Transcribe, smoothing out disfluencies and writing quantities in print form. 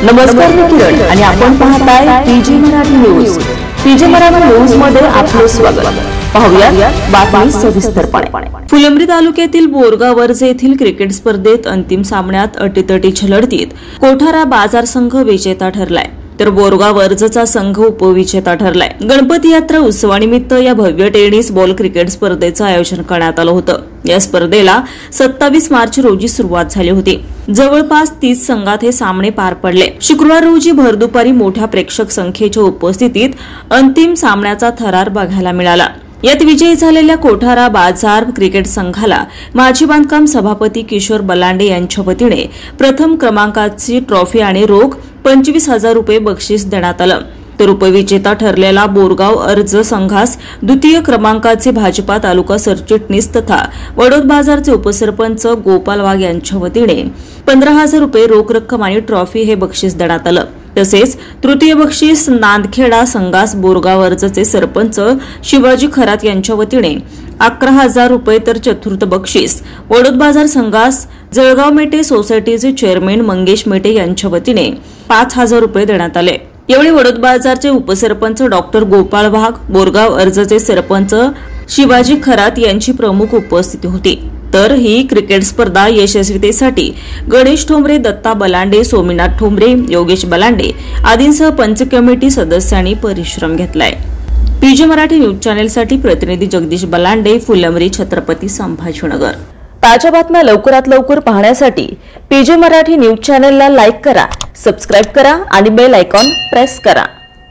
नमस्कार, मी किरण आणि आपण पाहताय PG Marathi news. PG Marathi news मध्ये आपले स्वागत. पाहूया बातमी सविस्तरपणे. फुलंब्री तालुक्यातील बोरगाव वर्जे येथील क्रिकेट स्पर्धेत अंतिम सामन्यात अटीतटीच्या लढतीत कोठारा बाजार संघ विजेता ठरलाय, तर बोरगाव वर्जचा संघ उपविजेता ठरलाय. गणपती यात्रा उत्सवानिमित्त या भव्य टेनिस बॉल क्रिकेट स्पर्धेचं आयोजन करण्यात आलं होतं. या स्पर्धेला 27 मार्च रोजी सुरुवात झाली होती. जवळपास 30 संघात हे सामने पार पडले. शुक्रवार रोजी भरदुपारी मोठ्या प्रेक्षक संख्येच्या उपस्थितीत अंतिम सामन्याचा थरार बघायला मिळाला. यात विजयी झालेल्या कोठारा बाजार क्रिकेट संघाला माजी बांधकाम सभापती किशोर बलांडे यांच्या वतीने प्रथम क्रमांकाची ट्रॉफी आणि रोख 25,000 रुपये बक्षीस देण्यात आलं. तर उपविजेता ठरलेला बोरगाव अर्ज संघास द्वितीय क्रमांकाचे भाजपा तालुका सरचिटणीस तथा वडोद बाजारचे उपसरपंच गोपाल वाघ यांच्या वतीने 15,000 रुपये रोख रक्कम आणि ट्रॉफी हे बक्षीस देण्यात आलं. तसेच तृतीय बक्षीस नांदखेडा संघास बोरगाव अर्जचे सरपंच शिवाजी खरात यांच्या वतीने 11,000 रुपये, तर चतुर्थ बक्षीस वडोद बाजार संघास जळगाव मेटे सोसायटीचे चेअरमॅन मंगेश मेटे यांच्या वतीने 5,000 रुपये देण्यात आले. यावेळी वडोद बाजारचे उपसरपंच डॉक्टर गोपाळ वाघ, बोरगाव अर्जचे सरपंच शिवाजी खरात यांची प्रमुख उपस्थिती होती. तर ही क्रिकेट स्पर्धा यशस्वीतेसाठी गणेश ठोंबरे, दत्ता बलांडे, सोमीनाथ ठोंबरे, योगेश बलांडे आदींसह पंच कमिटी सदस्यांनी परिश्रम घेतलाय. पीजी मराठी न्यूज चॅनेलसाठी प्रतिनिधी जगदीश बलांडे, फुलंब्री, छत्रपती संभाजीनगर. ताज्या बातम्या लवकरात लवकर पाहण्यासाठी पीजी मराठी न्यूज चॅनेलला लाईक करा, सबस्क्राईब करा आणि बेल आयकॉन प्रेस करा.